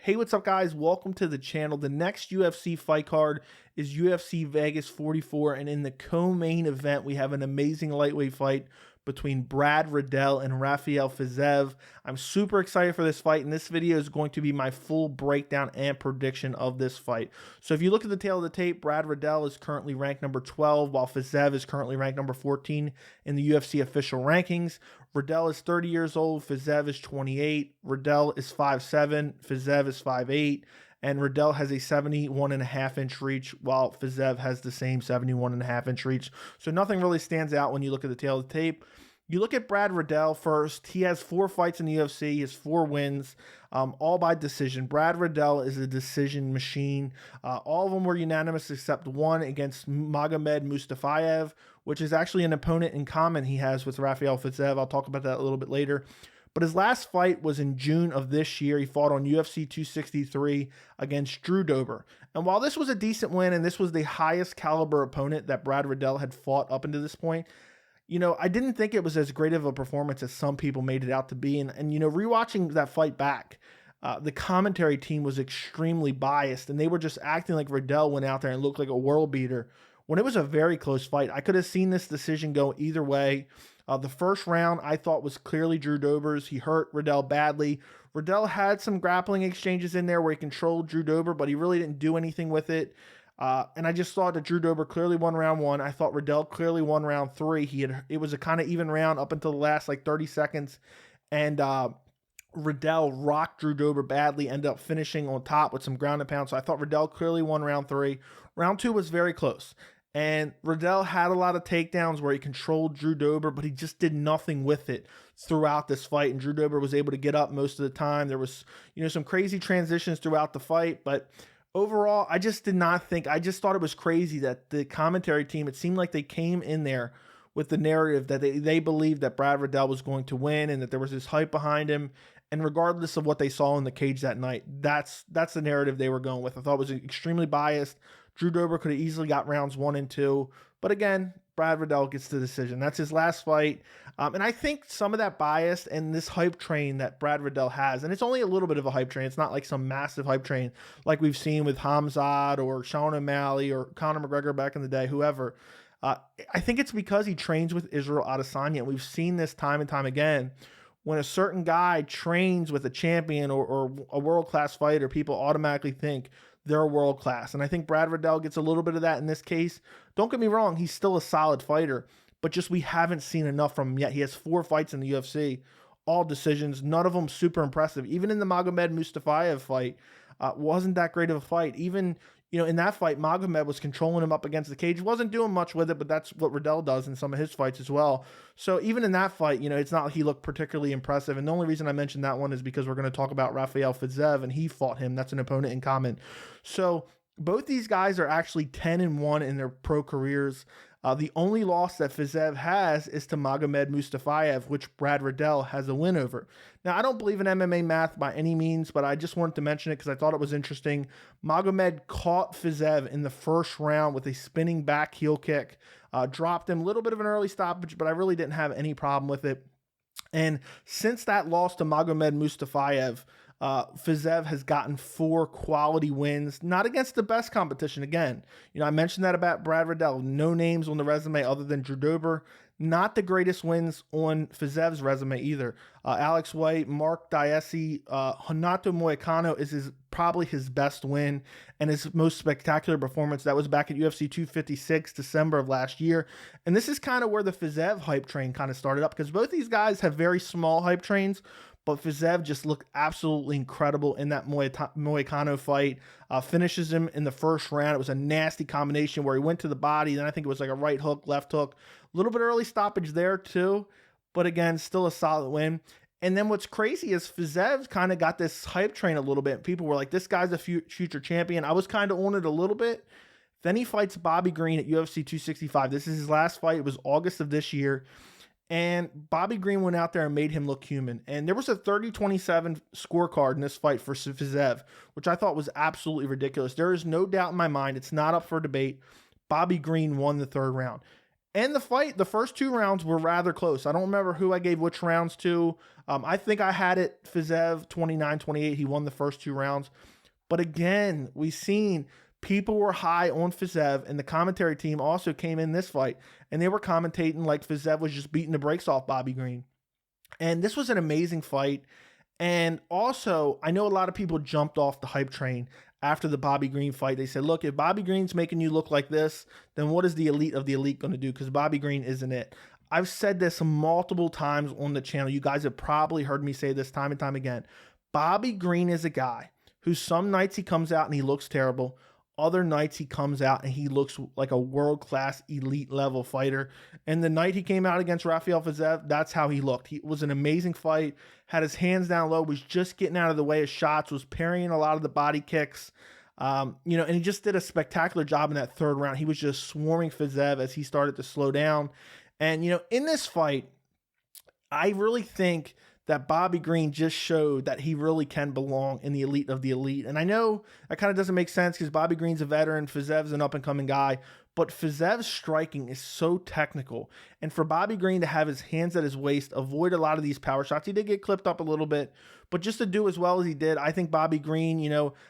Hey, what's up, guys? Welcome to the channel. The next UFC fight card is UFC Vegas 44, and in the co-main event, we have an amazing lightweight fight between Brad Riddell and Rafael Fiziev. I'm super excited for this fight, and this video is going to be my full breakdown and prediction of this fight. So if you look at the tail of the tape, Brad Riddell is currently ranked number 12, while Fiziev is currently ranked number 14 in the UFC official rankings. Riddell is 30 years old, Fiziev is 28, Riddell is 5'7", Fiziev is 5'8", and Riddell has a 71.5-inch reach, while Fiziev has the same 71.5-inch reach. So nothing really stands out when you look at the tail of the tape. You look at Brad Riddell first. He has 4 fights in the UFC. He has 4 wins, all by decision. Brad Riddell is a decision machine. All of them were unanimous except one against Magomed Mustafayev, which is actually an opponent in common he has with Rafael Fiziev. I'll talk about that a little bit later. But his last fight was in June of this year. He fought on UFC 263 against Drew Dober. And while this was a decent win and this was the highest caliber opponent that Brad Riddell had fought up until this point, you know, I didn't think it was as great of a performance as some people made it out to be. And you know, rewatching that fight back, the commentary team was extremely biased, and they were just acting like Riddell went out there and looked like a world beater when it was a very close fight. I could have seen this decision go either way. The first round I thought was clearly Drew Dober's. He hurt Riddell badly. Riddell had some grappling exchanges in there where he controlled Drew Dober, but he really didn't do anything with it. And I just thought that Drew Dober clearly won round 1. I thought Riddell clearly won round 3. It was a kind of even round up until the last like 30 seconds. And Riddell rocked Drew Dober badly, ended up finishing on top with some ground and pound. So I thought Riddell clearly won round 3. Round 2 was very close. And Riddell had a lot of takedowns where he controlled Drew Dober, but he just did nothing with it throughout this fight. And Drew Dober was able to get up most of the time. There was, you know, some crazy transitions throughout the fight, but overall, I just did not think, I just thought it was crazy that the commentary team, it seemed like they came in there with the narrative that they believed that Brad Riddell was going to win and that there was this hype behind him. And regardless of what they saw in the cage that night, that's the narrative they were going with. I thought it was extremely biased. Drew Dober could have easily got rounds 1 and 2. But again, Brad Riddell gets the decision. That's his last fight. And I think some of that bias and this hype train that Brad Riddell has, and it's only a little bit of a hype train. It's not like some massive hype train like we've seen with Hamzat or Sean O'Malley or Conor McGregor back in the day, whoever. I think it's because he trains with Israel Adesanya. And we've seen this time and time again. When a certain guy trains with a champion or a world-class fighter, people automatically think they're world-class. And I think Brad Riddell gets a little bit of that in this case. Don't get me wrong, he's still a solid fighter, but just we haven't seen enough from him yet. He has 4 fights in the UFC, all decisions, none of them super impressive. Even in the Magomed Mustafayev fight, wasn't that great of a fight. Even, you know, in that fight, Magomed was controlling him up against the cage. Wasn't doing much with it, but that's what Riddell does in some of his fights as well. So even in that fight, you know, it's not like he looked particularly impressive. And the only reason I mentioned that one is because we're going to talk about Rafael Fiziev, and he fought him. That's an opponent in common. So both these guys are actually 10-1 in their pro careers. The only loss that Fiziev has is to Magomed Mustafayev, which Brad Riddell has a win over. Now, I don't believe in MMA math by any means, but I just wanted to mention it because I thought it was interesting. Magomed caught Fiziev in the first round with a spinning back heel kick, dropped him. A little bit of an early stoppage, but I really didn't have any problem with it. And since that loss to Magomed Mustafayev, Fiziev has gotten 4 quality wins, not against the best competition. Again, you know, I mentioned that about Brad Riddell. No names on the resume other than Drew Dober. Not the greatest wins on Fiziev's resume either. Alex White, Mark Diasi, Renato Moicano is probably his best win and his most spectacular performance. That was back at UFC 256, December of last year. And this is kind of where the Fiziev hype train kind of started up, because both these guys have very small hype trains, but Fiziev just looked absolutely incredible in that Moicano fight. Finishes him in the first round. It was a nasty combination where he went to the body. Then I think it was like a right hook, left hook. A little bit early stoppage there too. But again, still a solid win. And then what's crazy is Fiziev kind of got this hype train a little bit. People were like, this guy's a future champion. I was kind of on it a little bit. Then he fights Bobby Green at UFC 265. This is his last fight. It was August of this year. And Bobby Green went out there and made him look human. And there was a 30-27 scorecard in this fight for Fiziev, which I thought was absolutely ridiculous. There is no doubt in my mind, it's not up for debate. Bobby Green won the 3rd round. And the first 2 rounds were rather close. I don't remember who I gave which rounds to. I think I had it Fiziev 29-28. He won the first 2 rounds. But again, we've seen people were high on Fiziev, and the commentary team also came in this fight, and they were commentating like Fiziev was just beating the brakes off Bobby Green. And this was an amazing fight. And also, I know a lot of people jumped off the hype train after the Bobby Green fight. They said, look, if Bobby Green's making you look like this, then what is the elite of the elite going to do? Because Bobby Green isn't it. I've said this multiple times on the channel. You guys have probably heard me say this time and time again. Bobby Green is a guy who some nights he comes out and he looks terrible. Other nights he comes out and he looks like a world-class elite level fighter. And the night he came out against Rafael Fiziev, that's how he looked. It was an amazing fight, had his hands down low, was just getting out of the way of shots, was parrying a lot of the body kicks. And he just did a spectacular job in that 3rd round. He was just swarming Fiziev as he started to slow down. And, in this fight, I really think that Bobby Green just showed that he really can belong in the elite of the elite. And I know that kind of doesn't make sense because Bobby Green's a veteran, Fiziev's an up-and-coming guy, but Fiziev's striking is so technical. And for Bobby Green to have his hands at his waist, avoid a lot of these power shots, he did get clipped up a little bit, but just to do as well as he did, I think Bobby Green,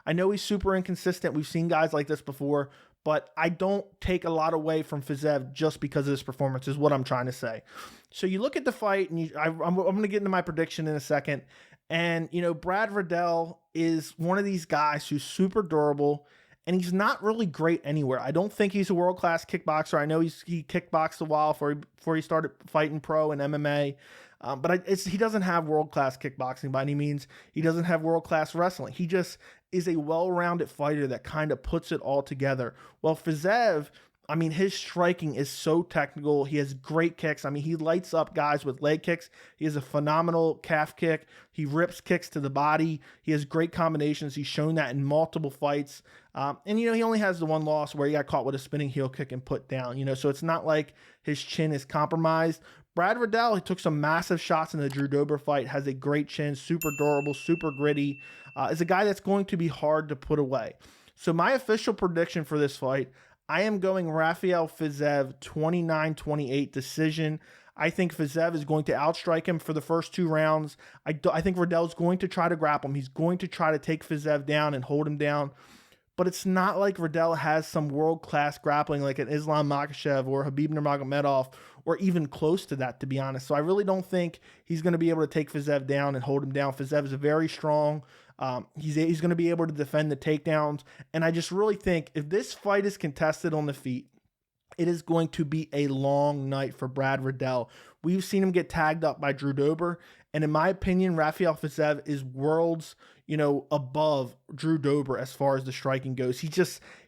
I know he's super inconsistent. We've seen guys like this before, but I don't take a lot away from Fiziev just because of this performance is what I'm trying to say. So you look at the fight, and I'm going to get into my prediction in a second. And, Brad Riddell is one of these guys who's super durable, and he's not really great anywhere. I don't think he's a world-class kickboxer. I know he kickboxed a while before he started fighting pro and MMA. But he doesn't have world-class kickboxing by any means. He doesn't have world-class wrestling. He just is a well-rounded fighter that kind of puts it all together. Well, Fiziev, his striking is so technical. He has great kicks. He lights up guys with leg kicks. He has a phenomenal calf kick. He rips kicks to the body. He has great combinations. He's shown that in multiple fights. And he only has the one loss where he got caught with a spinning heel kick and put down, so it's not like his chin is compromised. Brad Riddell, he took some massive shots in the Drew Dober fight, has a great chin, super durable, super gritty, is a guy that's going to be hard to put away. So my official prediction for this fight, I am going Rafael Fiziev 29-28 decision. I think Fiziev is going to outstrike him for the first 2 rounds. I think Riddell's going to try to grapple him. He's going to try to take Fiziev down and hold him down. But it's not like Riddell has some world-class grappling like an Islam Makhachev or Khabib Nurmagomedov or even close to that, to be honest. So I really don't think he's going to be able to take Fiziev down and hold him down. Fiziev is very strong. He's going to be able to defend the takedowns. And I just really think if this fight is contested on the feet, it is going to be a long night for Brad Riddell. We've seen him get tagged up by Drew Dober. And in my opinion, Rafael Fiziev is worlds, above Drew Dober as far as the striking goes. He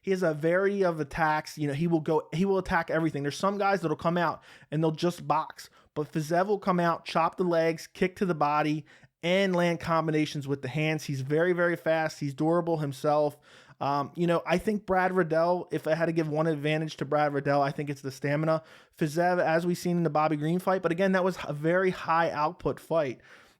has a variety of attacks. He will attack everything. There's some guys that'll come out and they'll just box, but Fiziev will come out, chop the legs, kick to the body, and land combinations with the hands. He's very, very fast. He's durable himself. I think Brad Riddell, if I had to give one advantage to Brad Riddell, I think it's the stamina. Fiziev, as we've seen in the Bobby Green fight, but again, that was a very high output fight.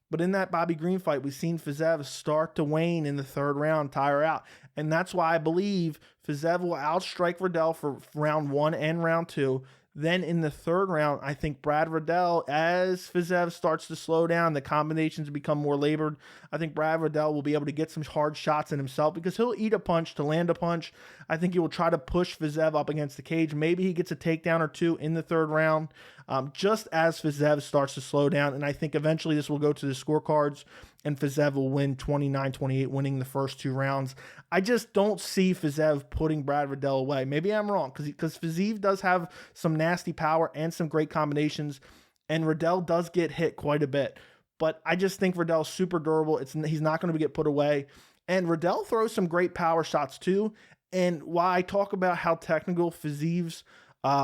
But in that Bobby Green fight, we've seen Fiziev start to wane in the 3rd round, tire out. And that's why I believe Fiziev will outstrike Riddell for round 1 and round 2. Then in the 3rd round, I think Brad Riddell, as Fiziev starts to slow down, the combinations become more labored. I think Brad Riddell will be able to get some hard shots in himself because he'll eat a punch to land a punch. I think he will try to push Fiziev up against the cage. Maybe he gets a takedown or 2 in the 3rd round, just as Fiziev starts to slow down. And I think eventually this will go to the scorecards and Fiziev will win 29-28, winning the first 2 rounds. I just don't see Fiziev putting Brad Riddell away. Maybe I'm wrong because Fiziev does have some nasty power and some great combinations, and Riddell does get hit quite a bit. But I just think Riddell's super durable. He's not going to get put away. And Riddell throws some great power shots too. And while I talk about how technical Fiziev's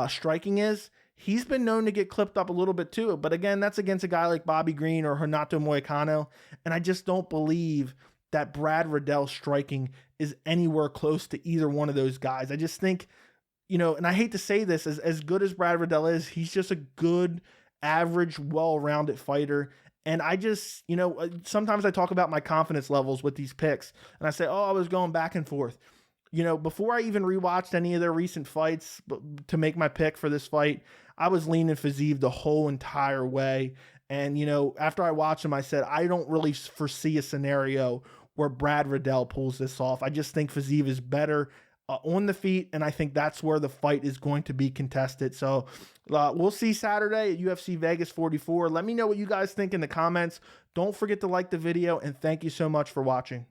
striking is, he's been known to get clipped up a little bit too. But again, that's against a guy like Bobby Green or Renato Moicano. And I just don't believe that Brad Riddell's striking is anywhere close to either one of those guys. I just think, and I hate to say this, as good as Brad Riddell is, he's just a good, average, well-rounded fighter. And I just, sometimes I talk about my confidence levels with these picks. And I say, I was going back and forth. you know, before I even rewatched any of their recent fights to make my pick for this fight, I was leaning Fiziev the whole entire way. And, you know, after I watched him, I said, I don't really foresee a scenario where Brad Riddell pulls this off. I just think Fiziev is better on the feet, and I think that's where the fight is going to be contested. So we'll see Saturday at UFC Vegas 44. Let me know what you guys think in the comments. Don't forget to like the video, and thank you so much for watching.